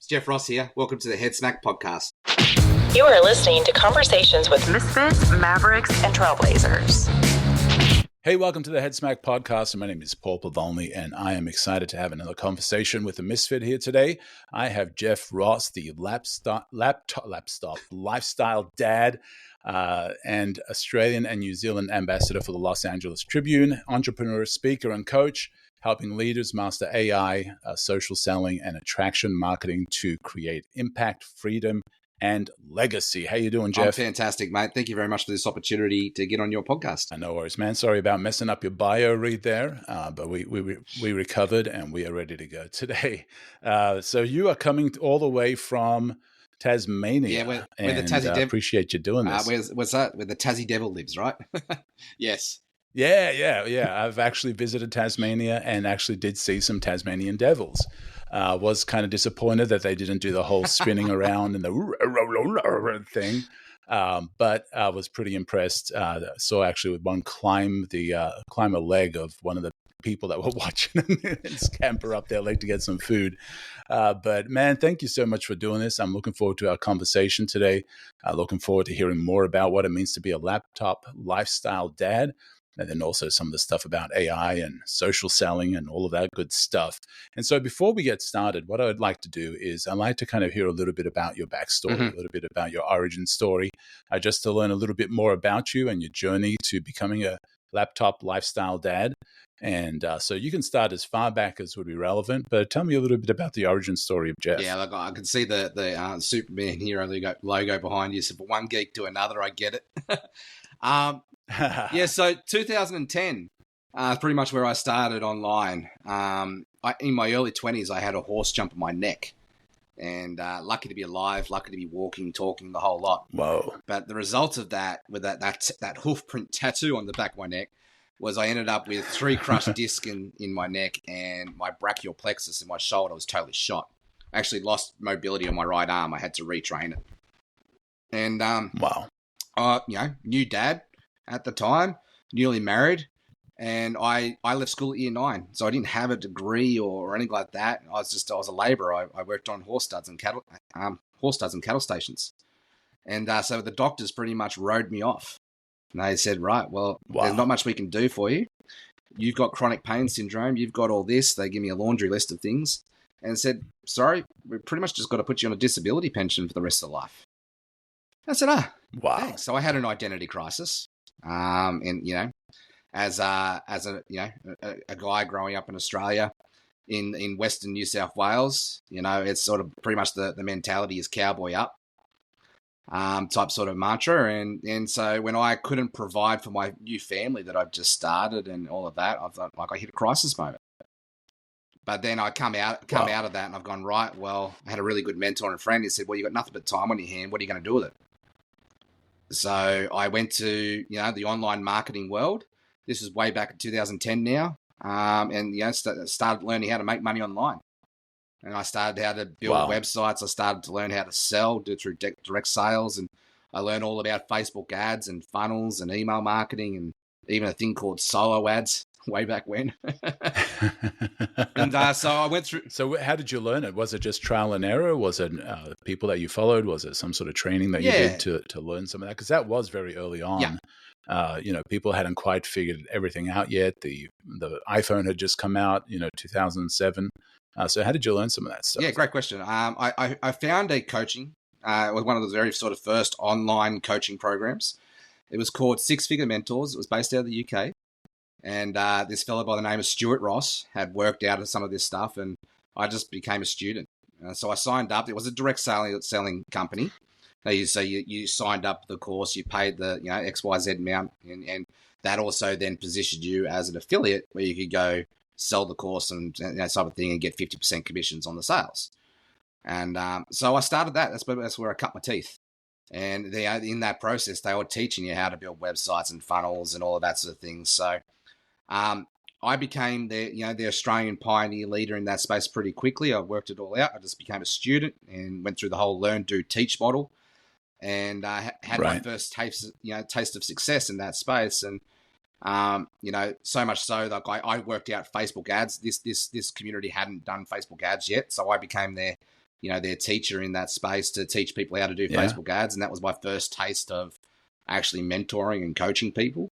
It's Jeff Ross here. Welcome to the Head Smack podcast. You are listening to conversations with misfits, mavericks, and trailblazers. Hey, welcome to the Head Smack podcast. My name is Paul Pavolny, and I am excited to have another conversation with a misfit here today. I have Jeff Ross, the lifestyle dad, and Australian and New Zealand ambassador for the Los Angeles Tribune, entrepreneur, speaker, and coach, helping leaders master AI, social selling, and attraction marketing to create impact, freedom, and legacy. How you doing, Jeff? I'm fantastic, mate. Thank you very much for this opportunity to get on your podcast. No worries, man. Sorry about messing up your bio read there, but we recovered and we are ready to go today. So you are coming all the way from Tasmania. Yeah, where the Tassie Devil. Appreciate you doing this. Where's that? Where the Tassie Devil lives, right? Yes. Yeah. I've actually visited Tasmania and actually did see some Tasmanian devils. Was kind of disappointed that they didn't do the whole spinning around and the thing. But I was pretty impressed. Saw actually one climb a leg of one of the people that were watching and scamper up their leg to get some food. But man, thank you so much for doing this. I'm looking forward to our conversation today. Looking forward to hearing more about what it means to be a laptop lifestyle dad. And then also some of the stuff about AI and social selling and all of that good stuff. And so before we get started, what I'd like to do is I'd like to kind of hear a little bit about your backstory, a little bit about your origin story, just to learn a little bit more about you and your journey to becoming a laptop lifestyle dad. And so you can start as far back as would be relevant, but tell me a little bit about the origin story of Jeff. Yeah, look, I can see the Superman hero logo behind you. So from one geek to another, I get it. Yeah, so 2010 is pretty much where I started online. In my early 20s, I had a horse jump on my neck, and lucky to be alive, lucky to be walking, talking, the whole lot. Whoa! But the result of that, with that hoof print tattoo on the back of my neck, was I ended up with 3 crushed discs in my neck, and my brachial plexus in my shoulder was totally shot. I actually lost mobility on my right arm. I had to retrain it. And wow! New dad at the time, newly married, and I left school at year 9, so I didn't have a degree or anything like that. I was a labourer. I worked on horse studs and cattle stations, and so the doctors pretty much wrote me off. And they said, right, well, there's not much we can do for you. You've got chronic pain syndrome. You've got all this. They give me a laundry list of things, and said, sorry, we pretty much just got to put you on a disability pension for the rest of life. I said, wow. Thanks. So I had an identity crisis. And as a guy growing up in Australia, in Western New South Wales, it's sort of pretty much the mentality is cowboy up, type sort of mantra. And so when I couldn't provide for my new family that I've just started and all of that, I thought I hit a crisis moment. But then I come out of that and I've gone, right, well, I had a really good mentor and friend. He said, well, you got nothing but time on your hand. What are you going to do with it? So I went to, the online marketing world. This is way back in 2010 now. And, started learning how to make money online. And I started how to build websites. I started to learn how to sell, do through direct sales. And I learned all about Facebook ads and funnels and email marketing and even a thing called solo ads way back when. And so I went through. So how did you learn it? Was it just trial and error? Was it people that you followed? Was it some sort of training that you did to learn some of that? Because that was very early on. Yeah. People hadn't quite figured everything out yet. The iPhone had just come out, 2007. So how did you learn some of that stuff? Yeah, great question. I found a coaching, one of the very sort of first online coaching programs. It was called Six Figure Mentors. It was based out of the UK. And this fellow by the name of Stuart Ross had worked out some of this stuff, and I just became a student. So I signed up. It was a direct selling company. So you signed up the course, you paid the XYZ amount, and that also then positioned you as an affiliate where you could go sell the course and that type of thing and get 50% commissions on the sales. And so I started that. That's where I cut my teeth. And in that process, they were teaching you how to build websites and funnels and all of that sort of things. So I became the Australian pioneer leader in that space pretty quickly. I worked it all out. I just became a student and went through the whole learn, do, teach model, and had my first taste of success in that space. And so much so that I worked out Facebook ads. This community hadn't done Facebook ads yet, so I became their their teacher in that space to teach people how to do Facebook ads. And that was my first taste of actually mentoring and coaching people.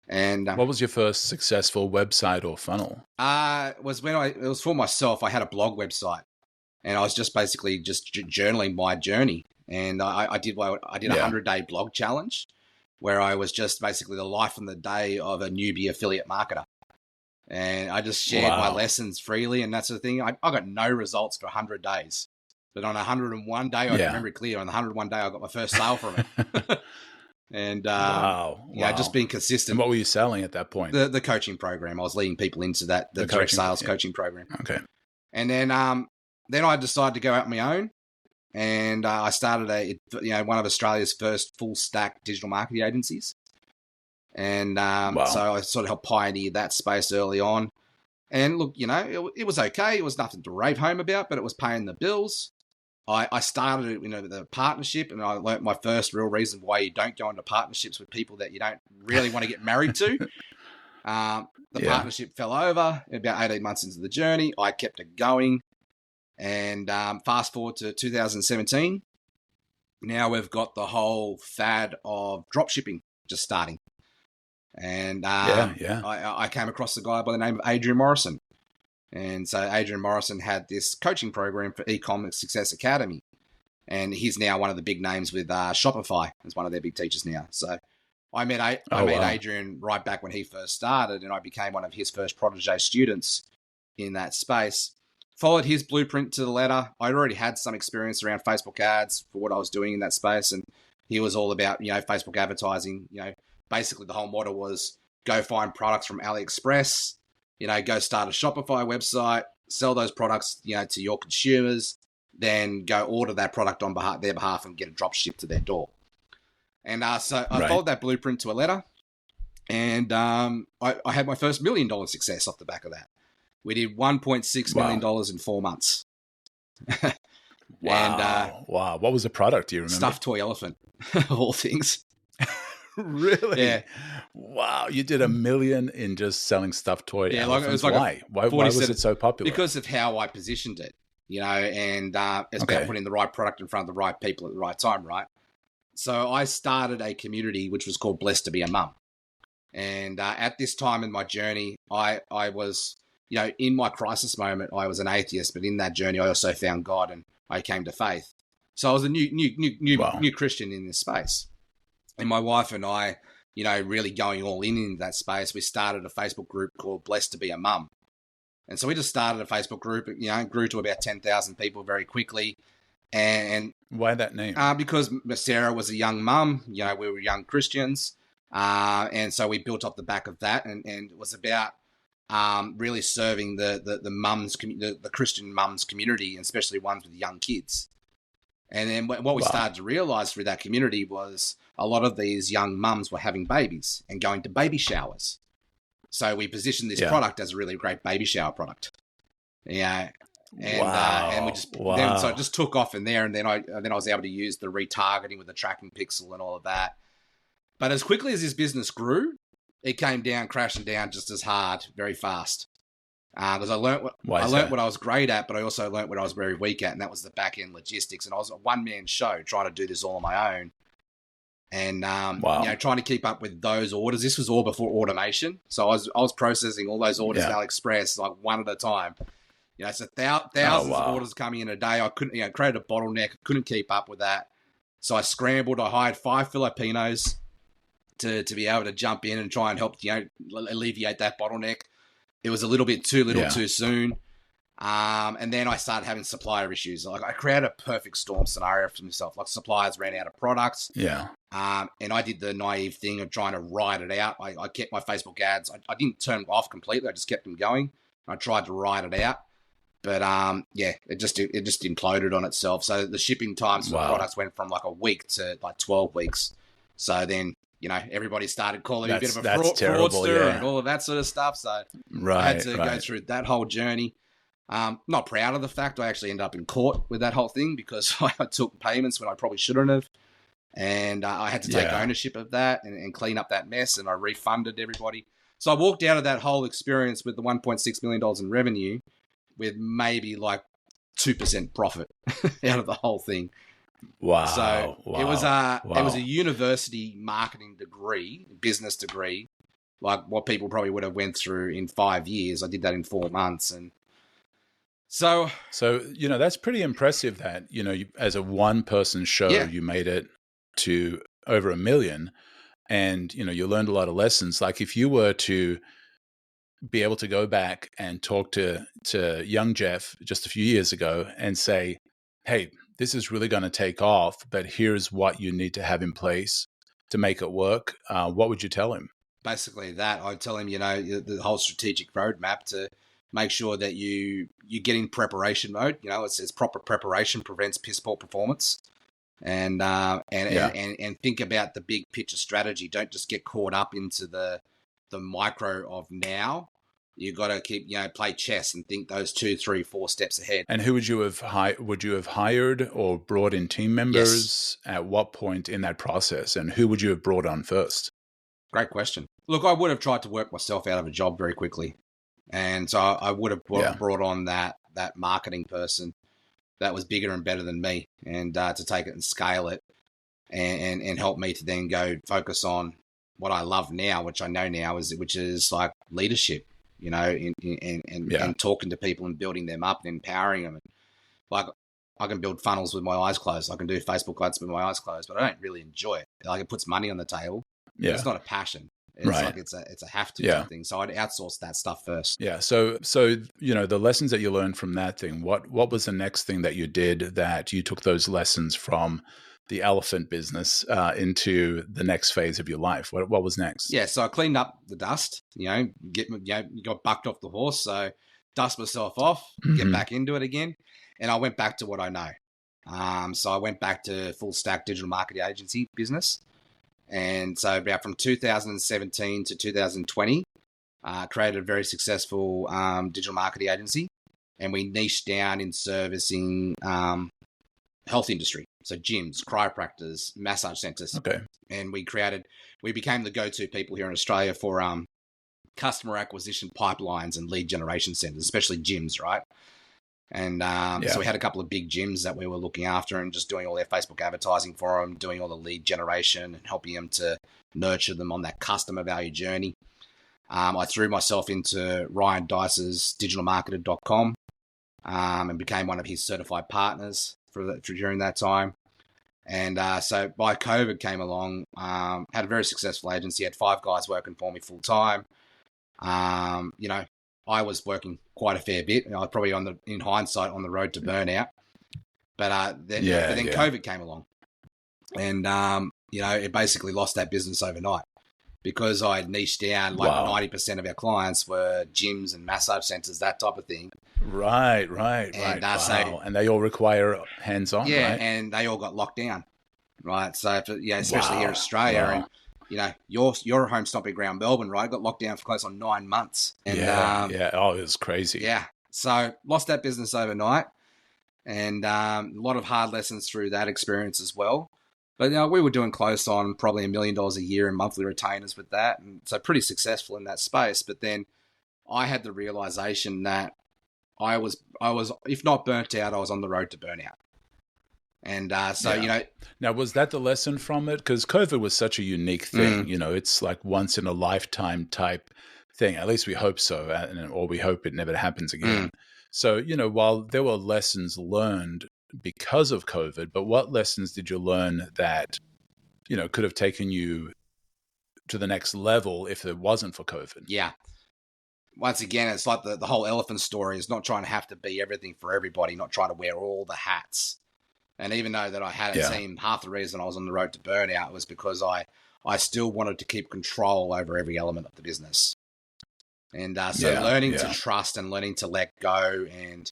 And what was your first successful website or funnel? It was for myself. I had a blog website, and I was just basically just journaling my journey. And I did a 100-day blog challenge where I was just basically the life and the day of a newbie affiliate marketer. And I just shared my lessons freely and that sort of thing. I got no results for 100 days. But on 101 day, I remember it clear, on the 101 day, I got my first sale from it. And just being consistent. And what were you selling at that point? The coaching program. I was leading people into the direct sales coaching program. Okay. And then I decided to go out on my own, and I started one of Australia's first full stack digital marketing agencies. And so I sort of helped pioneer that space early on. And look, it was okay. It was nothing to rave home about, but it was paying the bills. I started, the partnership, and I learned my first real reason why you don't go into partnerships with people that you don't really want to get married to. The partnership fell over about 18 months into the journey. I kept it going. And fast forward to 2017. Now we've got the whole fad of drop shipping just starting. And I came across a guy by the name of Adrian Morrison. And so Adrian Morrison had this coaching program for e-commerce Success Academy. And he's now one of the big names with Shopify as one of their big teachers now. So I met Adrian right back when he first started, and I became one of his first protege students in that space. Followed his blueprint to the letter. I already had some experience around Facebook ads for what I was doing in that space. And he was all about, Facebook advertising. Basically the whole model was go find products from AliExpress, go start a Shopify website, sell those products, to your consumers, then go order that product on their behalf and get a drop shipped to their door. And so I followed that blueprint to a letter, and I had my first $1 million success off the back of that. We did $1.6 million in 4 months. Wow. And, What was the product? Do you remember? Stuffed toy elephant, of all things. Really? Yeah. Wow. You did $1 million in just selling stuffed toy elephants. Why? Why was it so popular? Because of how I positioned it, and it's about putting the right product in front of the right people at the right time, right? So I started a community which was called Blessed to be a Mum. And at this time in my journey, I was, in my crisis moment, I was an atheist, but in that journey, I also found God and I came to faith. So I was a new Christian in this space. And my wife and I, really going all in that space, we started a Facebook group called Blessed to be a Mum. And so we just started a Facebook group, grew to about 10,000 people very quickly. And why that name? Because Sarah was a young mum, we were young Christians. And so we built off the back of that. And it was about really serving the mums, the Christian mums community, and especially ones with young kids. And then what we started to realize through that community was a lot of these young mums were having babies and going to baby showers. So we positioned this product as a really great baby shower product. Yeah. And we just then so it just took off in there, and then I was able to use the retargeting with the tracking pixel and all of that. But as quickly as this business grew, it came down, crashing down just as hard, very fast. Because I learned what I was great at, but I also learned what I was very weak at, and that was the back end logistics. And I was a one-man show trying to do this all on my own, and trying to keep up with those orders. This was all before automation, so I was processing all those orders at AliExpress like one at a time. So thousands of orders coming in a day. I couldn't, created a bottleneck. Couldn't keep up with that, so I scrambled. I hired 5 Filipinos to be able to jump in and try and help alleviate that bottleneck. It was a little bit too little too soon. And then I started having supplier issues. Like I created a perfect storm scenario for myself. Like suppliers ran out of products. Yeah. And I did the naive thing of trying to ride it out. I kept my Facebook ads. I didn't turn them off completely. I just kept them going. I tried to ride it out. But it just imploded on itself. So the shipping times for products went from like a week to like 12 weeks. So then, everybody started calling me a bit of a fraudster and all of that sort of stuff. So I had to go through that whole journey. Not proud of the fact I actually ended up in court with that whole thing because I took payments when I probably shouldn't have. And I had to take ownership of that and clean up that mess, and I refunded everybody. So I walked out of that whole experience with the $1.6 million in revenue with maybe like 2% profit out of the whole thing. Wow. So wow. it was a wow. university marketing degree, business degree, like what people probably would have went through in 5 years. I did that in 4 months, and so that's pretty impressive that, as a one-person show, yeah, you made it to over 1 million, and, you learned a lot of lessons. Like, if you were to be able to go back and talk to young Jeff just a few years ago and say, hey, this is really going to take off, but here's what you need to have in place to make it work, what would you tell him? basically that. I'd tell him, the whole strategic roadmap to make sure that you get in preparation mode. It says proper preparation prevents piss poor performance. And and think about the big picture strategy. Don't just get caught up into the micro of now. You got to keep, play chess and think those 2, 3, 4 steps ahead. And who would you have hired or brought in team members? Yes. At what point in that process? And who would you have brought on first? Great question. Look, I would have tried to work myself out of a job very quickly. And so I would have brought on that marketing person that was bigger and better than me, and to take it and scale it and help me to then go focus on what I love now, which I know now which is like leadership, and talking to people and building them up and empowering them. Like, I can build funnels with my eyes closed. I can do Facebook ads with my eyes closed, but I don't really enjoy it. Like, it puts money on the table. Yeah. It's not a passion. It's like it's a have to type thing. So I'd outsource that stuff first. Yeah. So the lessons that you learned from that thing, what was the next thing that you did that you took those lessons from the elephant business into the next phase of your life? What was next? Yeah. So I cleaned up the dust. You got bucked off the horse. So dust myself off, get back into it again, and I went back to what I know. So I went back to full stack digital marketing agency business. And so about from 2017 to 2020, created a very successful digital marketing agency. And we niched down in servicing health industry. So gyms, chiropractors, massage centers. Okay. And we became the go-to people here in Australia for customer acquisition pipelines and lead generation centers, especially gyms, right? And so we had a couple of big gyms that we were looking after and just doing all their Facebook advertising for them, doing all the lead generation and helping them to nurture them on that customer value journey. I threw myself into Ryan Dice's digitalmarketer.com and became one of his certified partners during that time. And so by COVID came along, had a very successful agency, had 5 guys working for me full time. I was working quite a fair bit. I was probably in hindsight, on the road to burnout. But then COVID came along, and it basically lost that business overnight because I had niched down. Like 90% of our clients were gyms and massage centers, that type of thing. Right. And, And they all require hands-on. Yeah, right? and they all got locked down. Right. So especially here in Australia and. Your home stomping ground, Melbourne, right? Got locked down for close on 9 months. And, Oh, it was crazy. Yeah. So lost that business overnight, and a lot of hard lessons through that experience as well. But we were doing close on probably $1 million a year in monthly retainers with that, and so pretty successful in that space. But then I had the realization that I was, if not burnt out, I was on the road to burnout. And Now, was that the lesson from it? Because COVID was such a unique thing. It's like once in a lifetime type thing. At least we hope so, or we hope it never happens again. So, while there were lessons learned because of COVID, but what lessons did you learn that, could have taken you to the next level if it wasn't for COVID? Yeah. Once again, it's like the whole elephant story is not trying to have to be everything for everybody, not trying to wear all the hats. And even though that I had a team, half the reason I was on the road to burnout was because I still wanted to keep control over every element of the business. And learning to trust and learning to let go and,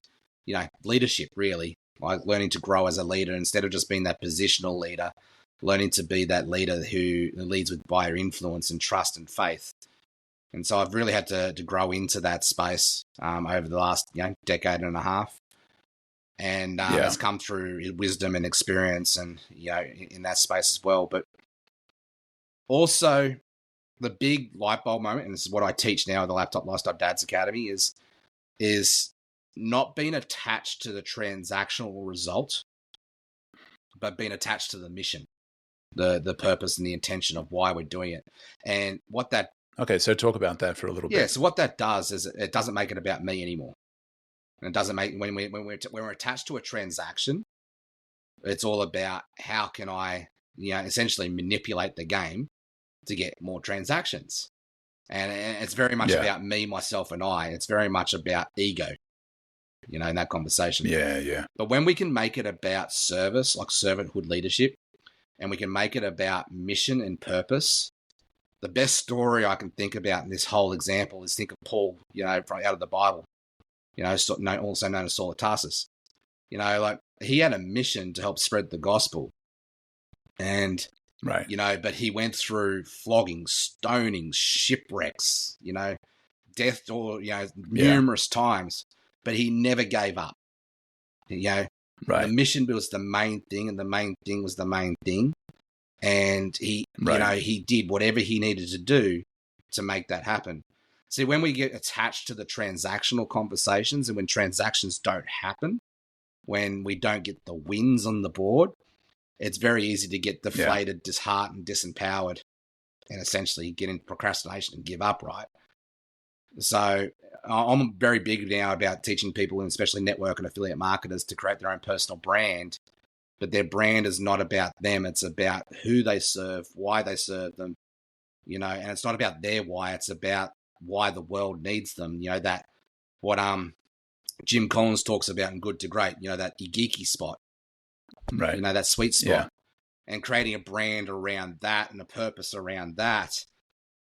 leadership really, like learning to grow as a leader instead of just being that positional leader, learning to be that leader who leads by your influence and trust and faith. And so I've really had to grow into that space over the last decade and a half. And it's come through wisdom and experience and, in that space as well. But also the big light bulb moment, and this is what I teach now at the Laptop Lifestyle Dads Academy, is not being attached to the transactional result, but being attached to the mission, the purpose and the intention of why we're doing it. And what that Okay, so talk about that for a little bit. So what that does is it doesn't make it about me anymore. And it doesn't make when we're attached to a transaction, it's all about how can I, essentially manipulate the game to get more transactions. And it's very much about me, myself, and I. It's very much about ego, in that conversation. Yeah. But when we can make it about service, like servanthood leadership, and we can make it about mission and purpose, the best story I can think about in this whole example is think of Paul, out of the Bible, also known as Saul of Tarsus. Like he had a mission to help spread the gospel. And, right. But he went through flogging, stoning, shipwrecks, death, or, numerous times, but he never gave up. Right. The mission was the main thing, and the main thing was the main thing. And he, he did whatever he needed to do to make that happen. See, when we get attached to the transactional conversations and when transactions don't happen, when we don't get the wins on the board, it's very easy to get deflated, disheartened, disempowered, and essentially get into procrastination and give up, right? So I'm very big now about teaching people, and especially network and affiliate marketers, to create their own personal brand. But their brand is not about them. It's about who they serve, why they serve them, and it's not about their why. It's about why the world needs them. That what Jim Collins talks about in Good to Great, that geeky spot, right? That sweet spot, and creating a brand around that and a purpose around that.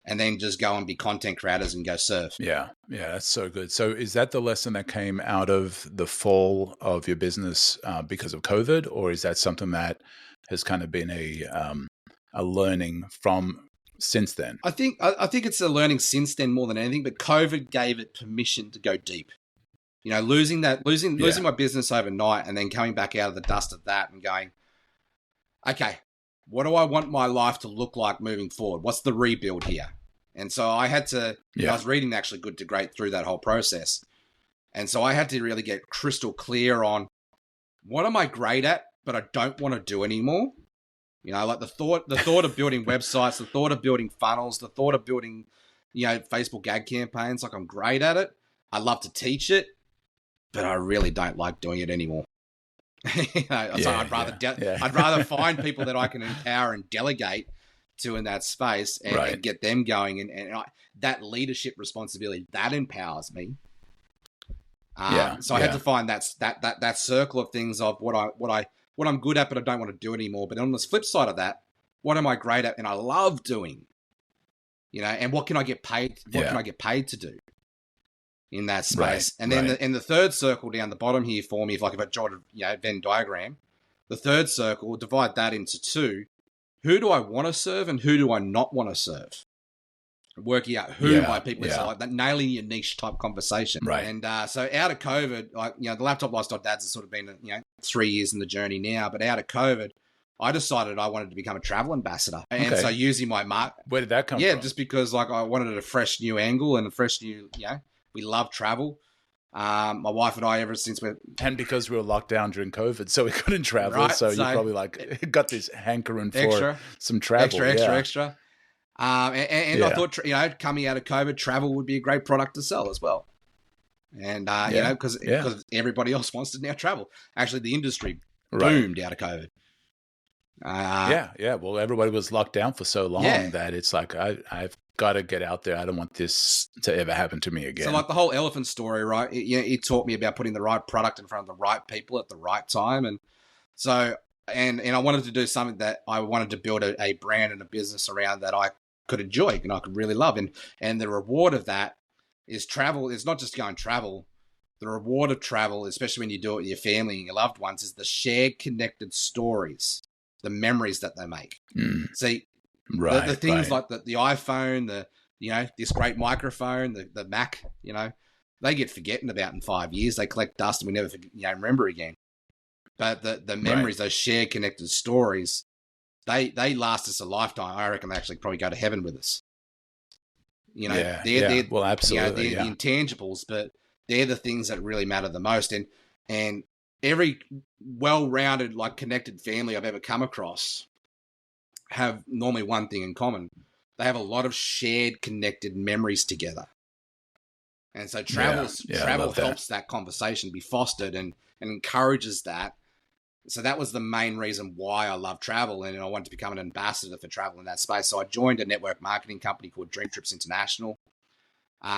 And then just go and be content creators and go serve. Yeah, that's so good. So is that the lesson that came out of the fall of your business because of COVID, or is that something that has kind of been a learning from since then? I think it's a learning since then more than anything, but COVID gave it permission to go deep. Losing my business overnight and then coming back out of the dust of that and going, okay, what do I want my life to look like moving forward? What's the rebuild here? And so I had to, I was reading actually Good to Great through that whole process. And so I had to really get crystal clear on what am I great at, but I don't want to do anymore. Like the thought of building websites, the thought of building funnels, the thought of building, Facebook ad campaigns. Like I'm great at it. I love to teach it, but I really don't like doing it anymore. So I'd rather find people that I can empower and delegate to in that space and get them going, and that leadership responsibility that empowers me. So I had to find that circle of things of what I'm good at, but I don't want to do anymore. But on the flip side of that, what am I great at and I love doing? And what can I get paid? What can I get paid to do in that space? And then in the third circle down the bottom here for me, if I draw a Venn diagram, the third circle, divide that into two. Who do I want to serve and who do I not want to serve? Working out who my people is, like that nailing your niche type conversation. Right. And so out of COVID, like, the Laptop Lifestyle Dads has sort of been, 3 years in the journey now, but out of COVID, I decided I wanted to become a travel ambassador. And so using my mark. Where did that come from? Yeah, just because like I wanted a fresh new angle and a fresh new, we love travel. My wife and I, ever since and because we were locked down during COVID, so we couldn't travel. So you probably got this hankering for some travel. Extra. And I thought, coming out of COVID, travel would be a great product to sell as well. And, because everybody else wants to now travel. Actually, the industry boomed out of COVID. Well, everybody was locked down for so long that it's like, I've got to get out there. I don't want this to ever happen to me again. So like the whole elephant story, right? It taught me about putting the right product in front of the right people at the right time. And so, and I wanted to do something that I wanted to build a brand and a business around that I could enjoy and I could really love. And the reward of that is travel. It's not just going travel. The reward of travel, especially when you do it with your family and your loved ones, is the shared connected stories, the memories that they make. See, the things like the iPhone, this great microphone, the Mac, they get forgotten about in 5 years. They collect dust and we never remember again. But the memories, those shared connected stories, they last us a lifetime. I reckon they actually probably go to heaven with us. They're well, absolutely. they're the intangibles, but they're the things that really matter the most. And every well-rounded, like connected family I've ever come across have normally one thing in common. They have a lot of shared connected memories together. And so travel helps that conversation be fostered and encourages that. So that was the main reason why I love travel, and I wanted to become an ambassador for travel in that space. So I joined a network marketing company called Dream Trips International.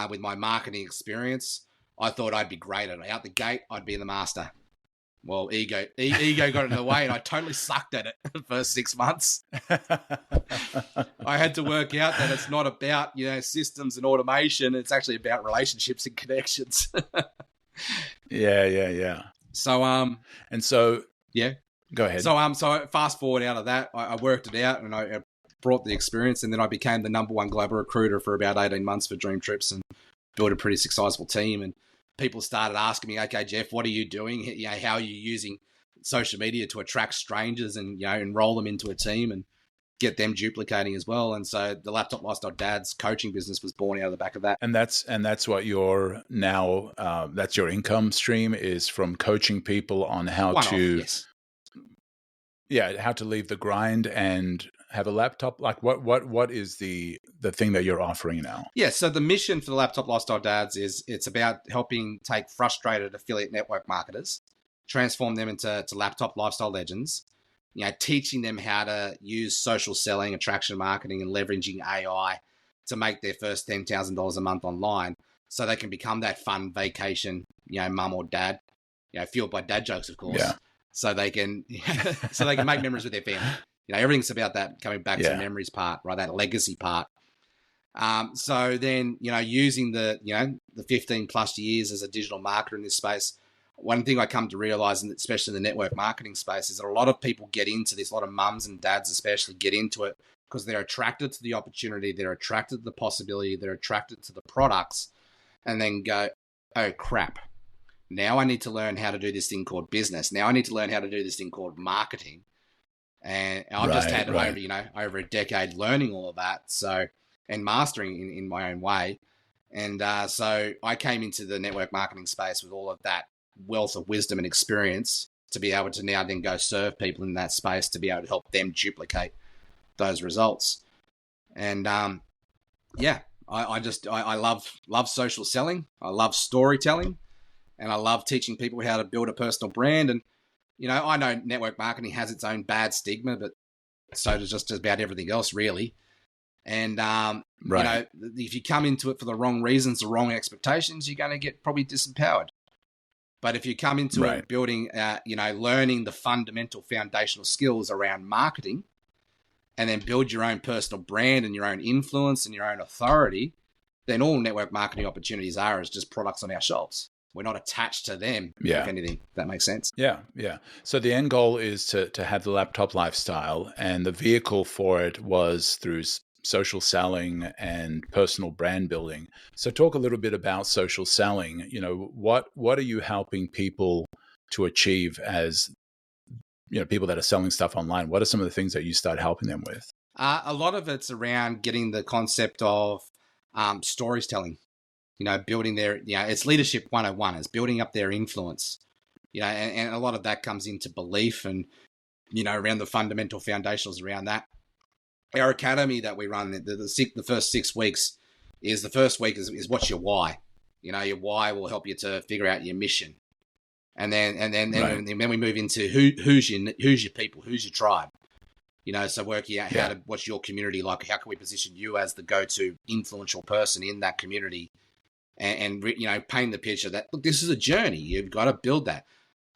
With my marketing experience, I thought I'd be great at it. Out the gate, I'd be the master. Well, ego got in the way, and I totally sucked at it the first 6 months. I had to work out that it's not about, systems and automation. It's actually about relationships and connections. Yeah. So, yeah. Go ahead. So fast forward out of that, I worked it out, and I brought the experience, and then I became the number one global recruiter for about 18 months for Dream Trips and built a pretty successful team. And people started asking me, okay, Jeff, what are you doing? How are you using social media to attract strangers and, enroll them into a team and get them duplicating as well? And so the Laptop Lifestyle Dads coaching business was born out of the back of that. And that's what you're now, that's your income stream, is from coaching people on how how to leave the grind and have a laptop. Like what is the thing that you're offering now? Yeah. So the mission for the Laptop Lifestyle Dads is it's about helping take frustrated affiliate network marketers, transform them into laptop lifestyle legends, teaching them how to use social selling, attraction marketing, and leveraging AI to make their first $10,000 a month online, so they can become that fun vacation, mum or dad, fueled by dad jokes, of course. Yeah. So they can make memories with their family. Everything's about that coming back to the memories part, right? That legacy part. So then, using the 15 plus years as a digital marketer in this space, one thing I come to realize, and especially in the network marketing space, is that a lot of people get into this, a lot of mums and dads especially get into it because they're attracted to the opportunity, they're attracted to the possibility, they're attracted to the products, and then go, oh crap, now I need to learn how to do this thing called business. Now I need to learn how to do this thing called marketing. And I've just had over a decade learning all of that, and mastering in my own way. And so I came into the network marketing space with all of that wealth of wisdom and experience to be able to now then go serve people in that space to be able to help them duplicate those results. And I love social selling. I love storytelling, and I love teaching people how to build a personal brand. And I know network marketing has its own bad stigma, but so does just about everything else, really. And, if you come into it for the wrong reasons, the wrong expectations, you're going to get probably disempowered. But if you come into it building, learning the fundamental foundational skills around marketing, and then build your own personal brand and your own influence and your own authority, then all network marketing opportunities is just products on our shelves. We're not attached to them, if anything. If that makes sense. Yeah. So the end goal is to have the laptop lifestyle, and the vehicle for it was through social selling and personal brand building. So talk a little bit about social selling. What are you helping people to achieve as, people that are selling stuff online? What are some of the things that you start helping them with? A lot of it's around getting the concept of storytelling. Building their, it's leadership 101, is building up their influence, and a lot of that comes into belief and, around the fundamental foundations around that. Our academy that we run, the first 6 weeks is, the first week is what's your why? Your why will help you to figure out your mission. And then we move into who's your people, who's your tribe, so working out what's your community like, how can we position you as the go-to influential person in that community. And paint the picture that, look, this is a journey. You've got to build that.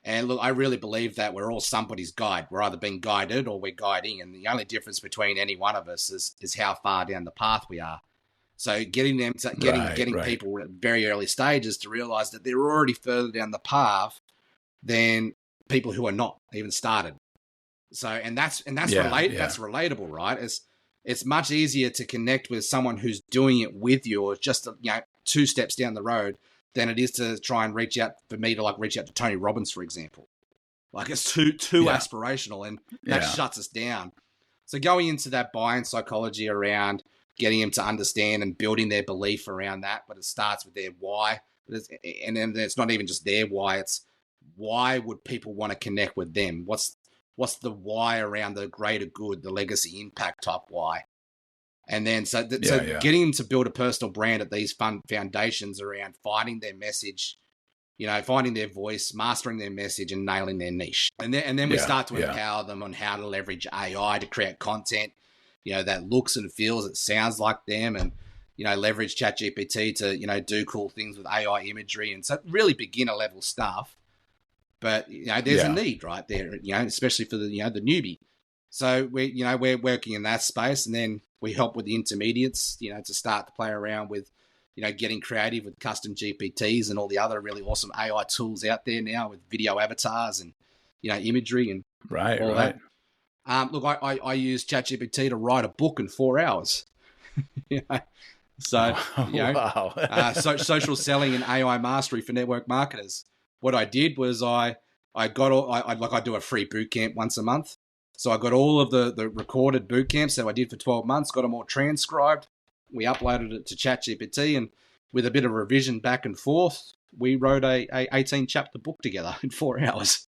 And look, I really believe that we're all somebody's guide. We're either being guided or we're guiding. And the only difference between any one of us is how far down the path we are. So getting people at very early stages to realize that they're already further down the path than people who are not even started. So, that's relatable, right? It's much easier to connect with someone who's doing it with you, or just 2 steps down the road, than it is to try and reach out to Tony Robbins, for example. Like, it's too aspirational, and that shuts us down. So going into that buy-in psychology around getting them to understand and building their belief around that, but it starts with their why. And then it's not even just their why. It's why would people want to connect with them? What's the why around the greater good, the legacy impact type why? And then so getting them to build a personal brand at these fun foundations around finding their message, finding their voice, mastering their message, and nailing their niche. And then we start to empower them on how to leverage AI to create content, that looks and feels, it sounds like them, and leverage ChatGPT to do cool things with AI imagery, and so really beginner level stuff. But there's a need right there, especially for the the newbie. So we're working in that space, and then we help with the intermediates, to start to play around with, getting creative with custom GPTs and all the other really awesome AI tools out there now with video avatars and imagery and all that. Look, I use ChatGPT to write a book in 4 hours. So, wow. Social selling and AI mastery for network marketers. What I did was I do a free boot camp once a month. So I got all of the recorded boot camps that I did for 12 months, got them all transcribed. We uploaded it to ChatGPT, and with a bit of revision back and forth, we wrote a 18 chapter book together in 4 hours.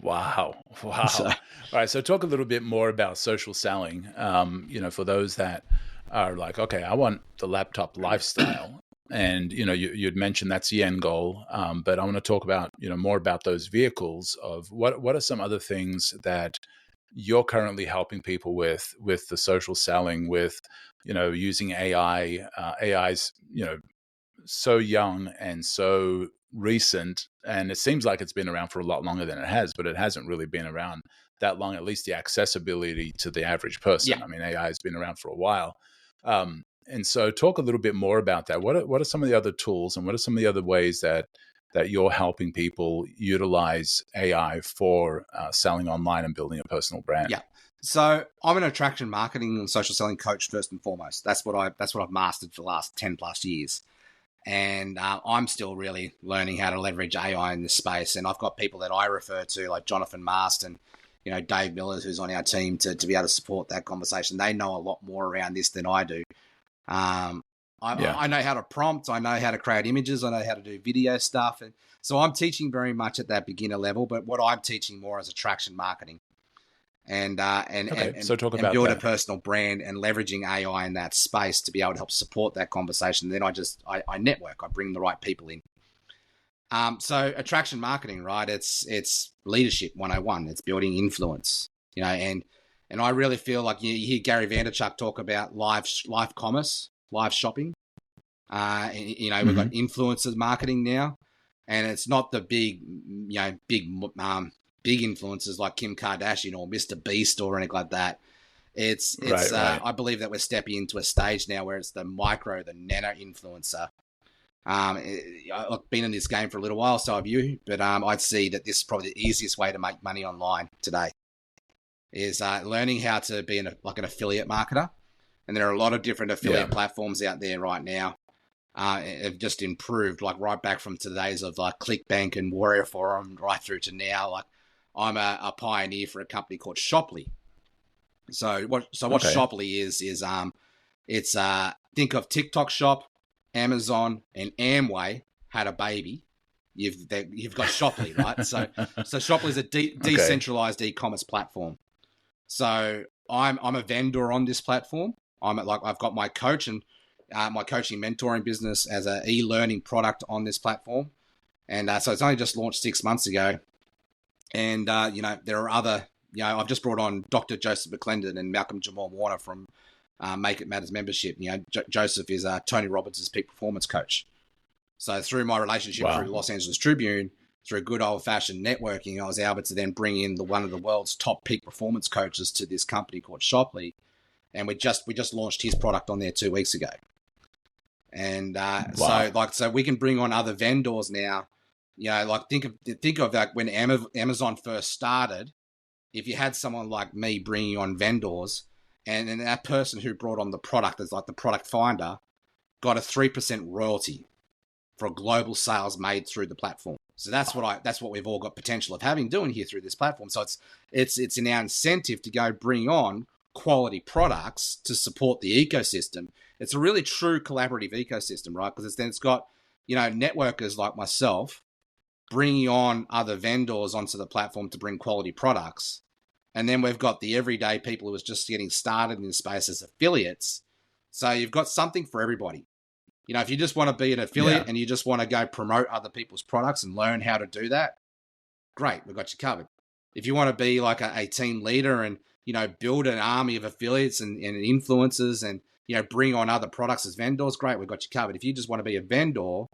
Wow. All right. So talk a little bit more about social selling, for those that are like, okay, I want the laptop lifestyle. And, you'd mentioned that's the end goal. But I want to talk about, more about those vehicles of what are some other things that you're currently helping people with the social selling, with, using AI. AI's, so young and so recent, and it seems like it's been around for a lot longer than it has, but it hasn't really been around that long, at least the accessibility to the average person. Yeah. I mean, AI has been around for a while. And so talk a little bit more about that. What are some of the other tools, and what are some of the other ways that you're helping people utilize AI for selling online and building a personal brand? Yeah. So I'm an attraction marketing and social selling coach first and foremost. That's what I've mastered for the last 10 plus years. And I'm still really learning how to leverage AI in this space. And I've got people that I refer to, like Jonathan Marston, Dave Miller, who's on our team, to be able to support that conversation. They know a lot more around this than I do. I know how to prompt. I know how to create images. I know how to do video stuff. And so I'm teaching very much at that beginner level. But what I'm teaching more is attraction marketing. And so talk about build a personal brand and leveraging AI in that space to be able to help support that conversation. Then I network. I bring the right people in. So attraction marketing, right? It's leadership 101. It's building influence, and I really feel like you hear Gary Vaynerchuk talk about live commerce, live shopping. We've got influencers marketing now, and it's not the big influencers like Kim Kardashian or Mr. Beast or anything like that. It's right. I believe that we're stepping into a stage now where it's the nano influencer. I've been in this game for a little while, so have you, but I'd see that this is probably the easiest way to make money online today is learning how to be an affiliate marketer. And there are a lot of different affiliate platforms out there right now. Have just improved, like right back from today's of like ClickBank and Warrior Forum right through to now. Like I'm a pioneer for a company called Shoply. So what Shoply is it's think of TikTok Shop, Amazon, and Amway had a baby. You've got Shoply, right? So Shoply is a decentralized e-commerce platform. So I'm a vendor on this platform. I've got my coach and my coaching mentoring business as an e-learning product on this platform. And so it's only just launched 6 months ago. And, there are other, I've just brought on Dr. Joseph McClendon and Malcolm Jamal Warner from Make It Matters membership. Joseph is Tony Robbins' peak performance coach. So through my relationship through Los Angeles Tribune, through good old-fashioned networking, I was able to then bring in one of the world's top peak performance coaches to this company called Shoply. And we just launched his product on there 2 weeks ago. And so we can bring on other vendors now. Think of like when Amazon first started. If you had someone like me bringing on vendors, and then that person who brought on the product as like the product finder got a 3% royalty for global sales made through the platform. So that's what we've all got potential of doing here through this platform. So it's in our incentive to go bring on quality products to support the ecosystem. It's a really true collaborative ecosystem, right? Because it's got networkers like myself bringing on other vendors onto the platform to bring quality products. And then we've got the everyday people who are just getting started in this space as affiliates. So you've got something for everybody. If you just want to be an affiliate and you just want to go promote other people's products and learn how to do that, great, we've got you covered. If you want to be like a team leader and, build an army of affiliates and influencers and, bring on other products as vendors, great, we've got you covered. If you just want to be a vendor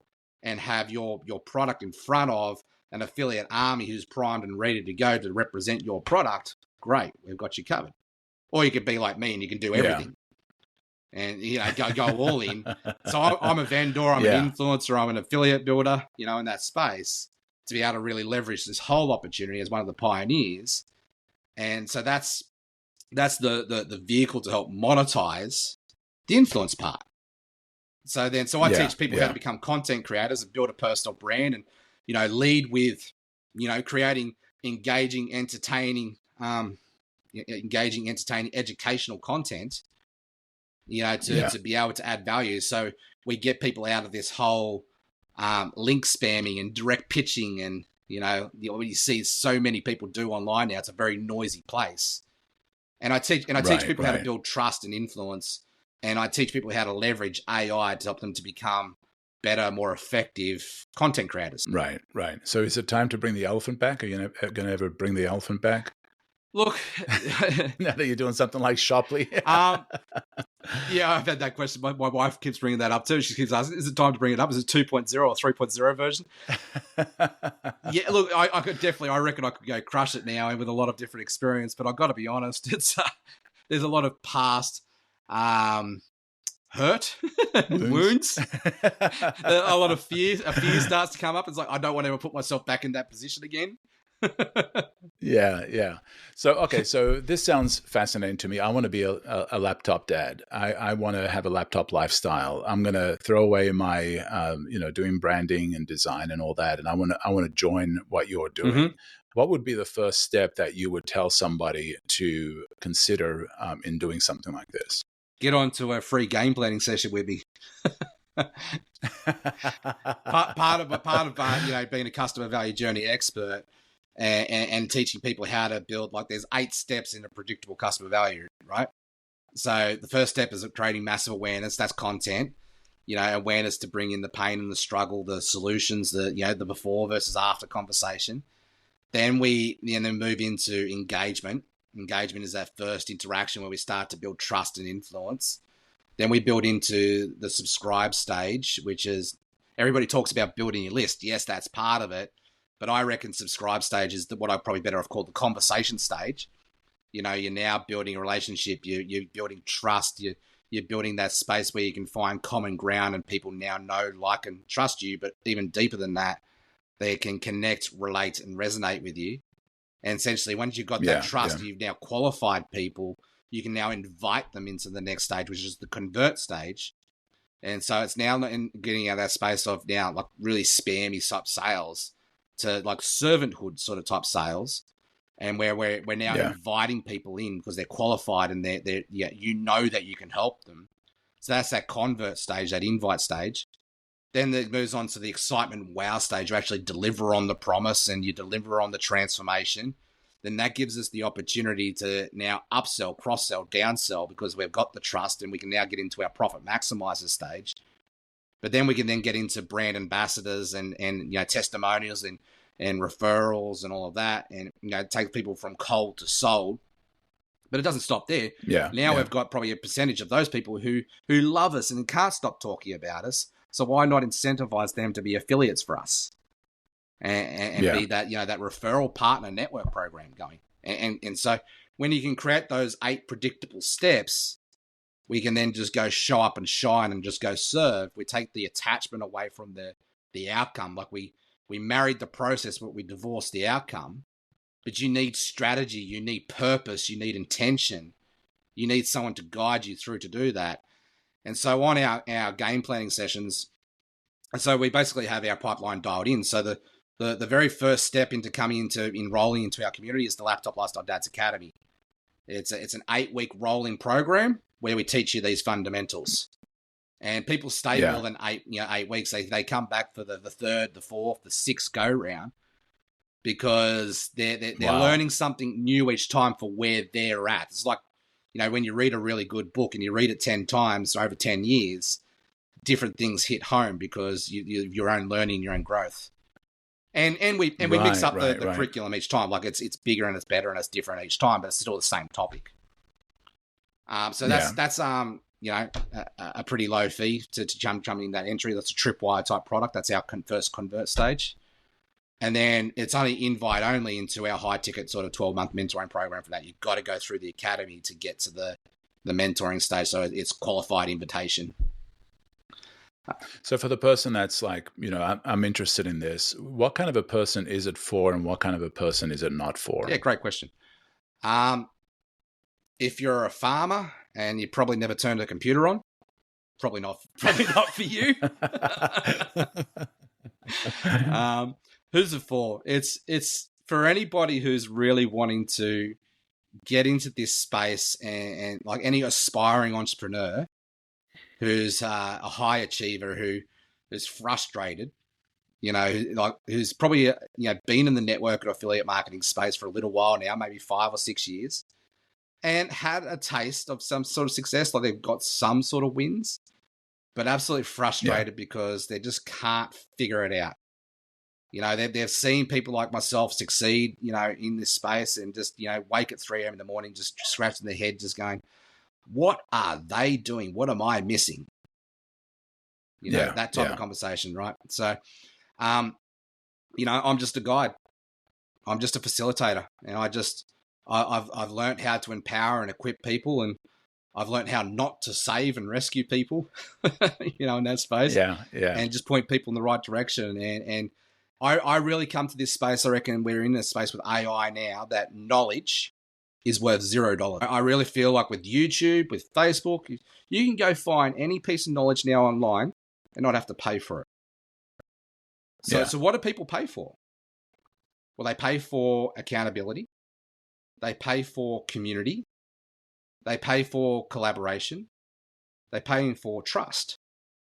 and have your product in front of an affiliate army who's primed and ready to go to represent your product, great, we've got you covered. Or you could be like me and you can do everything. And, go all in. So I'm a vendor, I'm an influencer, I'm an affiliate builder, in that space to be able to really leverage this whole opportunity as one of the pioneers. And so that's the vehicle to help monetize the influence part. So I teach people how to become content creators and build a personal brand and, lead with, creating engaging, entertaining, educational content, to be able to add value. So we get people out of this whole link spamming and direct pitching and, what you see so many people do online now. It's a very noisy place. And I teach people how to build trust and influence. And I teach people how to leverage AI to help them to become better, more effective content creators. Right. So is it time to bring the elephant back? Are you going to ever bring the elephant back? Look, now that you're doing something like Shopley. I've had that question. My wife keeps bringing that up too. She keeps asking, is it time to bring it up? Is it 2.0 or 3.0 version? Yeah, look, I reckon I could go crush it now and with a lot of different experience, but I've got to be honest, it's there's a lot of past hurt, wounds, a lot of fear. A fear starts to come up. It's like, I don't want to ever put myself back in that position again. Yeah. So this sounds fascinating to me. I want to be a laptop dad. I want to have a laptop lifestyle. I'm going to throw away my, doing branding and design and all that. And I want to join what you're doing. Mm-hmm. What would be the first step that you would tell somebody to consider in doing something like this? Get onto a free game planning session with me. part of being a customer value journey expert and teaching people how to build, like, there's 8 steps in a predictable customer value, right? So the first step is creating massive awareness. That's content, awareness to bring in the pain and the struggle, the solutions, the before versus after conversation. Then we move into engagement. Engagement is that first interaction where we start to build trust and influence. Then we build into the subscribe stage, which is, everybody talks about building your list. Yes, that's part of it. But I reckon subscribe stage is what I'd probably better have called the conversation stage. You're now building a relationship. You're building trust. You're building that space where you can find common ground and people now know, like, and trust you. But even deeper than that, they can connect, relate, and resonate with you. And essentially, once you've got that trust, you've now qualified people, you can now invite them into the next stage, which is the convert stage. And so it's now getting out of that space of now, like, really spammy type sales to like servanthood sort of type sales. And where we're now inviting people in because they're qualified and they're that you can help them. So that's that convert stage, that invite stage. Then it moves on to the excitement wow stage. You actually deliver on the promise and you deliver on the transformation. Then that gives us the opportunity to now upsell, cross-sell, downsell, because we've got the trust and we can now get into our profit maximizer stage. But then we can then get into brand ambassadors and testimonials and referrals and all of that, and take people from cold to sold. But it doesn't stop there. We've got probably a percentage of those people who love us and can't stop talking about us. So why not incentivize them to be affiliates for us and be that that referral partner network program going? And so when you can create those 8 predictable steps, we can then just go show up and shine and just go serve. We take the attachment away from the outcome. Like we married the process, but we divorced the outcome. But you need strategy, you need purpose, you need intention. You need someone to guide you through to do that. And so on our game planning sessions, and so we basically have our pipeline dialed in. So the very first step into enrolling into our community is the Laptop Lifestyle Dads Academy. It's an 8-week rolling program where we teach you these fundamentals. And people stay more than 8 weeks. They come back for the third, the fourth, the sixth go round because they're learning something new each time for where they're at. It's like, when you read a really good book and you read it 10 times over 10 years, different things hit home because your own learning, your own growth. And we mix up the curriculum each time. Like it's bigger and it's better and it's different each time, but it's still the same topic. So that's a pretty low fee to jump in that entry. That's a tripwire type product. That's our first convert stage. And then it's only invite only into our high ticket sort of 12-month mentoring program for that. You've got to go through the academy to get to the mentoring stage. So it's qualified invitation. So for the person that's like, I'm interested in this, what kind of a person is it for and what kind of a person is it not for? Yeah, great question. If you're a farmer and you probably never turned a computer on, probably not for you. Who's it for? It's for anybody who's really wanting to get into this space and like any aspiring entrepreneur who's a high achiever who is frustrated, who's probably been in the network and affiliate marketing space for a little while now, maybe 5 or 6 years, and had a taste of some sort of success, like they've got some sort of wins, but absolutely frustrated because they just can't figure it out. They've seen people like myself succeed, in this space and just, wake at 3 a.m. in the morning, just scratching their head, just going, what are they doing? What am I missing? That type of conversation, right? So, I'm just a guide. I'm just a facilitator. And I've learned how to empower and equip people, and I've learned how not to save and rescue people, in that space. Yeah. And just point people in the right direction. And I really come to this space. I reckon we're in a space with AI now that knowledge is worth $0. I really feel like with YouTube, with Facebook, you can go find any piece of knowledge now online and not have to pay for it. So what do people pay for? Well, they pay for accountability. They pay for community. They pay for collaboration. They pay for trust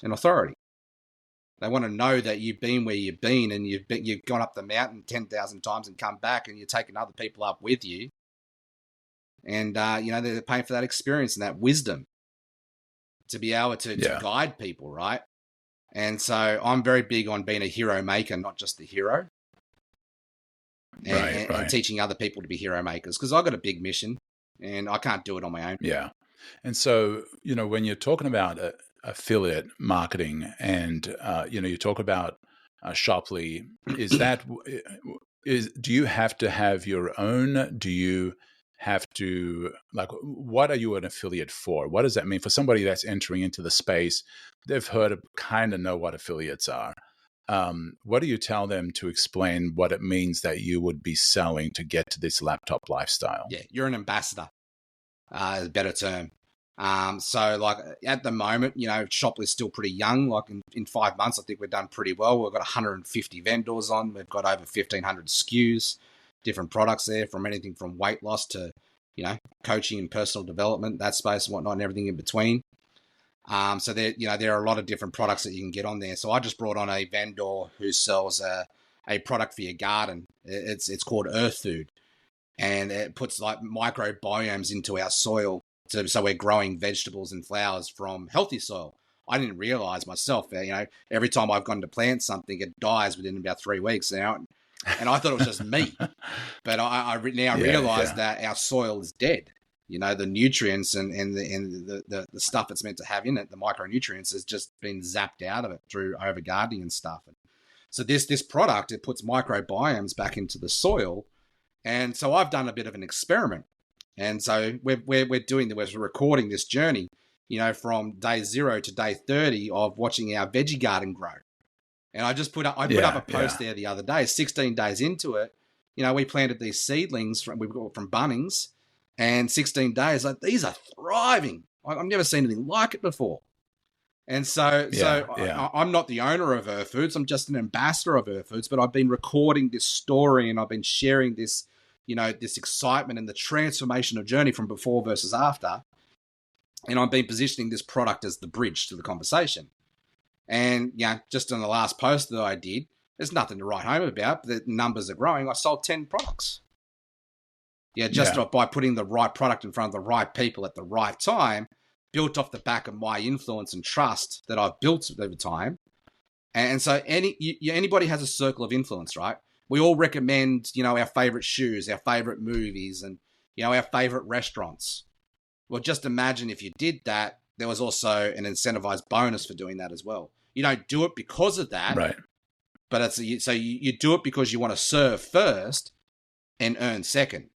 and authority. They want to know that you've been where you've been and you've gone up the mountain 10,000 times and come back and you're taking other people up with you. And, they're paying for that experience and that wisdom to be able to guide people, right? And so I'm very big on being a hero maker, not just the hero. And teaching other people to be hero makers, because I've got a big mission and I can't do it on my own. Yeah. And so, when you're talking about affiliate marketing and, you talk about Shoply, do you have to have your own? Do you have to, what are you an affiliate for? What does that mean for somebody that's entering into the space? They've heard of, kind of know what affiliates are. What do you tell them to explain what it means that you would be selling to get to this laptop lifestyle? Yeah, you're an ambassador, is a better term. So like at the moment, Shoply's still pretty young. Like in 5 months, I think we've done pretty well. We've got 150 vendors on. We've got over 1,500 SKUs, different products there, from anything from weight loss to, coaching and personal development, that space and whatnot, and everything in between. So there are a lot of different products that you can get on there. So I just brought on a vendor who sells a product for your garden. It's called Earth Food, and it puts like microbiomes into our soil. So we're growing vegetables and flowers from healthy soil. I didn't realize myself that, every time I've gone to plant something, it dies within about 3 weeks. And I thought it was just me. But I now realize that our soil is dead. The nutrients and the stuff it's meant to have in it, the micronutrients, has just been zapped out of it through over gardening and stuff. And so this product, it puts microbiomes back into the soil. And so I've done a bit of an experiment. And so we're recording this journey, from day 0 to day 30 of watching our veggie garden grow. And I just put up a post there the other day, 16 days into it. We planted these seedlings from Bunnings, and 16 days, like, these are thriving. I've never seen anything like it before. And so I'm not the owner of Earth Foods. I'm just an ambassador of Earth Foods, but I've been recording this story and I've been sharing this, this excitement and the transformational journey from before versus after. And I've been positioning this product as the bridge to the conversation. And, just on the last post that I did, there's nothing to write home about. The numbers are growing. I sold 10 products. By putting the right product in front of the right people at the right time, built off the back of my influence and trust that I've built over time. And so anybody has a circle of influence, right? We all recommend, our favorite shoes, our favorite movies, and, our favorite restaurants. Well, just imagine if you did that, there was also an incentivized bonus for doing that as well. You don't do it because of that, right? But you do it because you want to serve first and earn second.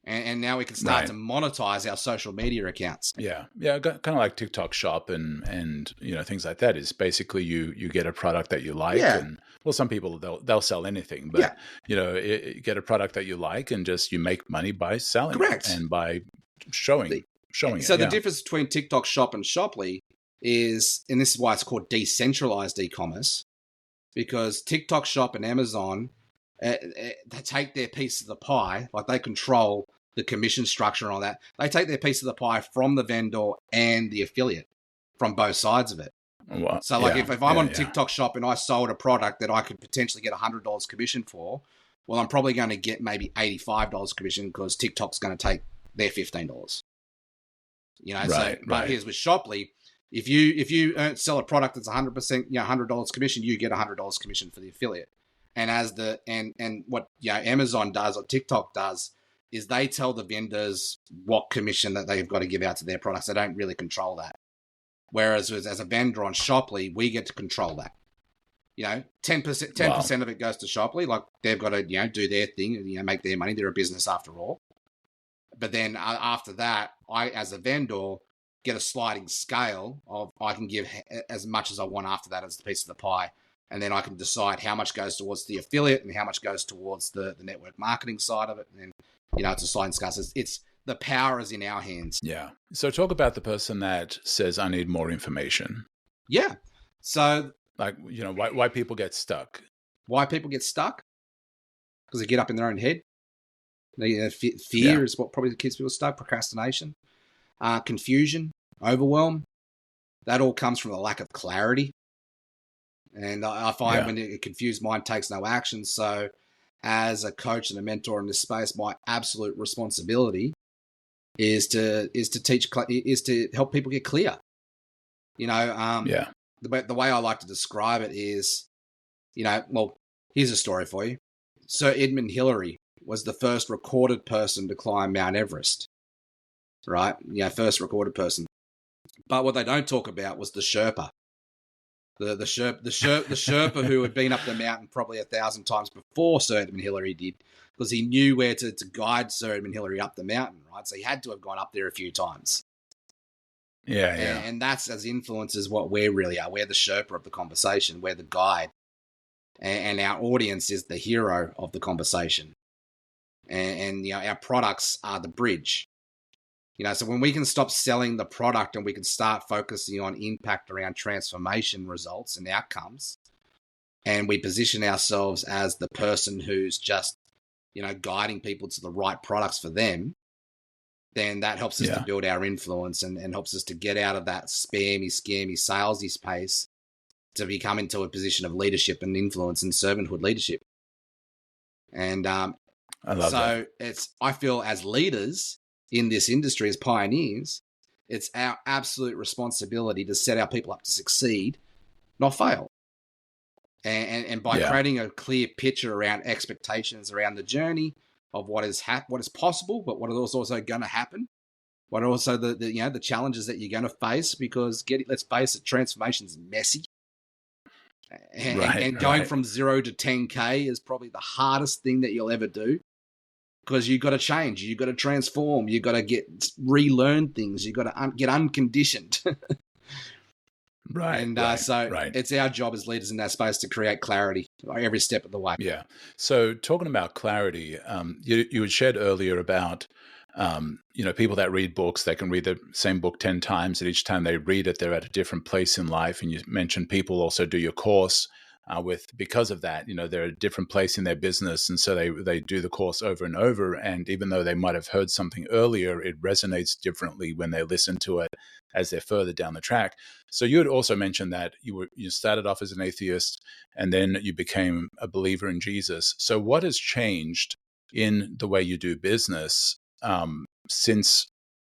And now we can start to monetize our social media accounts. Yeah, kind of like TikTok Shop and things like that. Is basically you get a product that you like, and some people they'll sell anything, but you get a product that you like, and just you make money by selling it and by showing it. So the difference between TikTok Shop and Shoply is, and this is why it's called decentralized e-commerce, because TikTok Shop and Amazon, they take their piece of the pie, like they control the commission structure and all that. They take their piece of the pie from the vendor and the affiliate, from both sides of it. Well, so if I'm on TikTok Shop and I sold a product that I could potentially get $100 commission for, well, I'm probably going to get maybe $85 commission because TikTok's going to take their $15. But here's with Shoply, if you sell a product that's 100%, $100 commission, you get $100 commission for the affiliate. And what Amazon does or TikTok does is they tell the vendors what commission that they've got to give out to their products. They don't really control that. Whereas as a vendor on Shoply, we get to control that. 10% of it goes to Shoply. Like they've got to do their thing, make their money. They're a business after all. But then after that, I as a vendor get a sliding scale of I can give as much as I want after that as the piece of the pie. And then I can decide how much goes towards the affiliate and how much goes towards the network marketing side of it. And it's a sliding scale. It's the power is in our hands. Yeah. So talk about the person that says, I need more information. Yeah. So why people get stuck. Why people get stuck? Because they get up in their own head. Fear is what probably keeps people stuck. Procrastination, confusion, overwhelm. That all comes from a lack of clarity. And I find when a confused mind takes no action. So as a coach and a mentor in this space, my absolute responsibility is to help people get clear. The way I like to describe it is, here's a story for you. Sir Edmund Hillary was the first recorded person to climb Mount Everest, right? First recorded person. But what they don't talk about was the Sherpa. The Sherpa who had been up the mountain probably 1,000 times before Sir Edmund Hillary did, because he knew where to guide Sir Edmund Hillary up the mountain, right? So he had to have gone up there a few times. And that's as influencers what we really are. We're the Sherpa of the conversation. We're the guide. And our audience is the hero of the conversation. And our products are the bridge. So when we can stop selling the product and we can start focusing on impact around transformation results and outcomes, and we position ourselves as the person who's just, guiding people to the right products for them, then that helps us to build our influence and helps us to get out of that spammy, scammy, salesy space to become into a position of leadership and influence and servanthood leadership. And I love that. I feel as leaders in this industry, as pioneers, it's our absolute responsibility to set our people up to succeed, not fail. And by creating a clear picture around expectations around the journey of what is possible, but what is also going to happen, what are also the challenges that you're going to face, because let's face it, transformation's messy. And going from 0 to 10K is probably the hardest thing that you'll ever do. Because you've got to change, you've got to transform, you've got to relearn things, you've got to get unconditioned. It's our job as leaders in that space to create clarity every step of the way. Yeah. So talking about clarity, you had shared earlier about, people that read books, they can read the same book 10 times, and each time they read it, they're at a different place in life. And you mentioned people also do your course. Because of that, they're at a different place in their business. And so they do the course over and over. And even though they might have heard something earlier, it resonates differently when they listen to it as they're further down the track. So you had also mentioned that you started off as an atheist and then you became a believer in Jesus. So what has changed in the way you do business since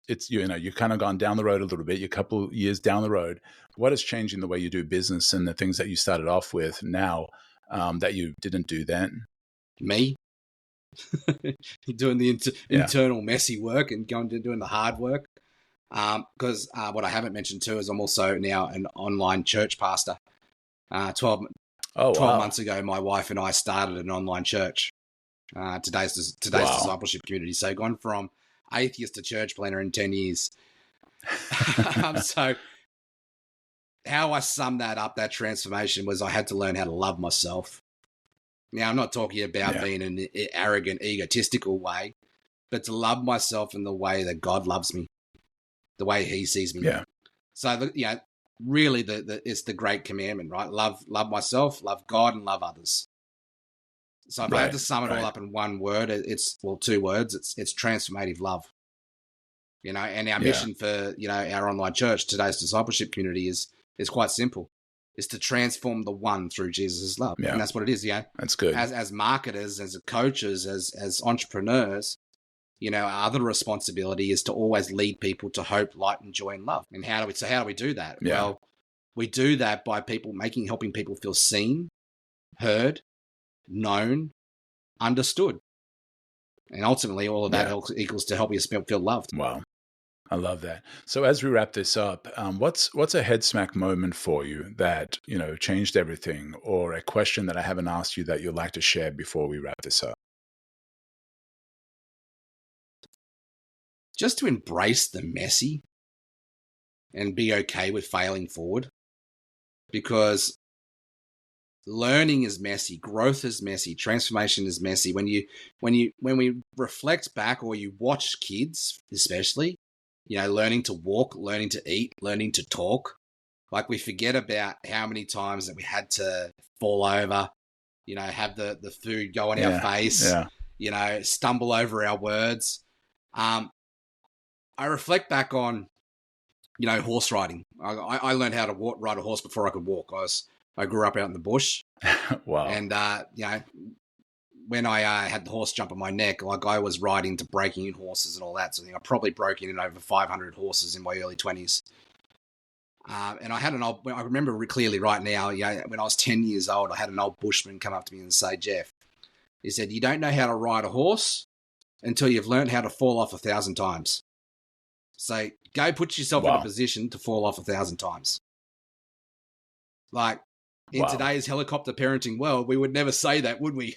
it's, you've kind of gone down the road a little bit, you're a couple years down the road. What has changed in the way you do business and the things that you started off with now that you didn't do then? Me doing the internal messy work and going to doing the hard work. Because what I haven't mentioned too is I'm also now an online church pastor. 12 months ago, my wife and I started an online church. Today's discipleship community. So gone from atheist to church planner in 10 years. So how I summed that up, that transformation, was I had to learn how to love myself. Now, I'm not talking about being in an arrogant, egotistical way, but to love myself in the way that God loves me, the way he sees me. Yeah. So, really it's the great commandment, right? Love myself, love God, and love others. So if I had to sum it all up in one word, two words, it's transformative love. And our mission for, our online church, today's discipleship community, is quite simple. Is to transform the one through Jesus' love. Yeah. And that's what it is. That's good. As marketers, as coaches, as entrepreneurs, our other responsibility is to always lead people to hope, light, and joy and love. And how do we do that? Yeah. Well, we do that by helping people feel seen, heard, known, understood. And ultimately all of that equals to help you feel loved. Wow. I love that. So as we wrap this up, what's a head smack moment for you that, changed everything, or a question that I haven't asked you that you'd like to share before we wrap this up? Just to embrace the messy and be okay with failing forward, because learning is messy, growth is messy, transformation is messy. When we reflect back, or you watch kids, especially, learning to walk, learning to eat, learning to talk, like we forget about how many times that we had to fall over, have the food go on our face, stumble over our words. I reflect back on, horse riding. I learned how to ride a horse before I could walk. I grew up out in the bush. Wow. And, when I had the horse jump on my neck, like I was riding to breaking in horses and all that. So I probably broke in over 500 horses in my early 20s. And I remember clearly right now, when I was 10 years old, I had an old bushman come up to me and say, Jeff, he said, you don't know how to ride a horse until you've learned how to fall off 1,000 times. So go put yourself in a position to fall off 1,000 times. Like, in today's helicopter parenting world, we would never say that, would we?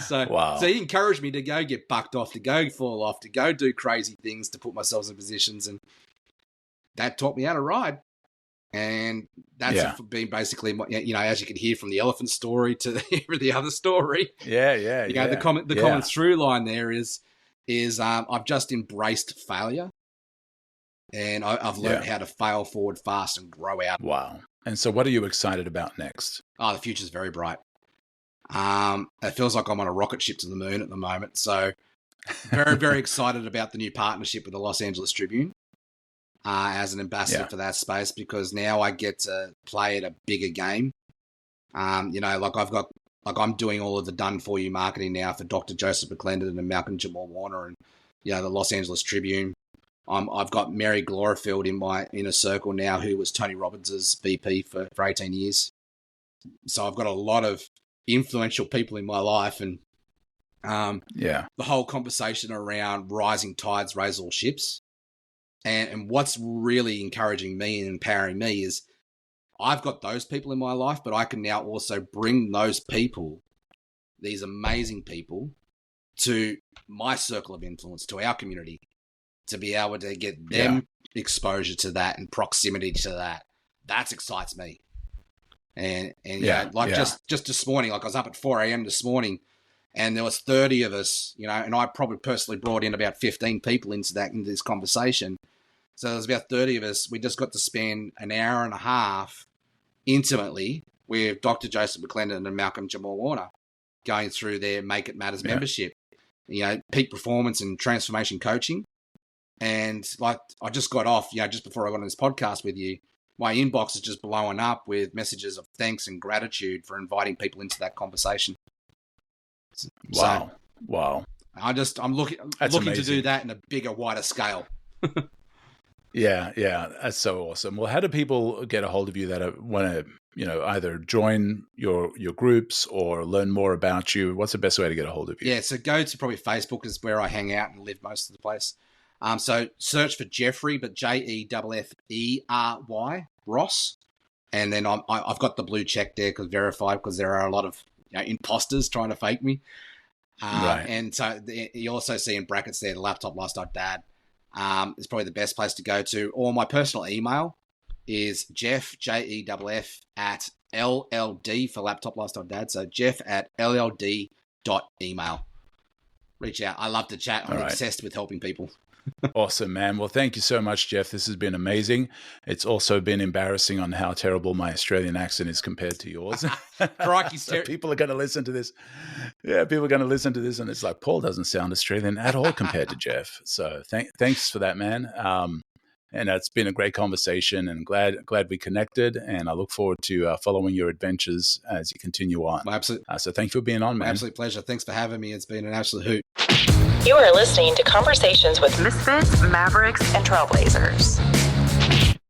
So he encouraged me to go get bucked off, to go fall off, to go do crazy things, to put myself in positions. And that taught me how to ride. And that's been basically, as you can hear from the elephant story to every other story. The common through line there is I've just embraced failure. And I've learned how to fail forward fast and grow out. Wow. And so what are you excited about next? Oh, the future's very bright. It feels like I'm on a rocket ship to the moon at the moment. So very, very excited about the new partnership with the Los Angeles Tribune as an ambassador for that space, because now I get to play at a bigger game. I'm doing all of the done for you marketing now for Dr. Joseph McClendon and Malcolm Jamal Warner and, the Los Angeles Tribune. I've got Mary Glorifield in my inner circle now, who was Tony Robbins' VP for 18 years. So I've got a lot of influential people in my life, and the whole conversation around rising tides raise all ships. And what's really encouraging me and empowering me is I've got those people in my life, but I can now also bring those people, these amazing people, to my circle of influence, to our community, to be able to get them exposure to that and proximity to that. That excites me. And just this morning, like I was up at 4 a.m. this morning, and there was 30 of us, and I probably personally brought in about 15 people into this conversation. So there was about 30 of us. We just got to spend an hour and a half intimately with Dr. Joseph McClendon and Malcolm Jamal Warner, going through their Make It Matters membership, peak performance and transformation coaching. And like I just got off, just before I got on this podcast with you, my inbox is just blowing up with messages of thanks and gratitude for inviting people into that conversation. Wow. So, wow. I'm looking to do that in a bigger, wider scale. Yeah, that's so awesome. Well, how do people get a hold of you that want to, either join your groups or learn more about you? What's the best way to get a hold of you? Yeah, so go to probably Facebook is where I hang out and live most of the place. So search for Jeffery, but Jeffery, Ross, and then I've got the blue check there because verified, because there are a lot of imposters trying to fake me. Right. And so you also see in brackets there the laptop lifestyle dad. Is probably the best place to go to. Or my personal email is Jeff, Jeff, at LLD for laptop lifestyle dad. So Jeff at LLD.email. Reach out. I love to chat. I'm obsessed with helping people. Awesome, man. Well, thank you so much, Jeff. This has been amazing. It's also been embarrassing on how terrible my Australian accent is compared to yours. Crikey, so people are going to listen to this. Yeah, people are going to listen to this, and it's like, Paul doesn't sound Australian at all compared to Jeff. So thanks for that, man. And it's been a great conversation, and glad we connected. And I look forward to following your adventures as you continue on. My absolute, so thank you for being on, man. My absolute pleasure. Thanks for having me. It's been an absolute hoot. You are listening to Conversations with Misfits, Mavericks, and Trailblazers.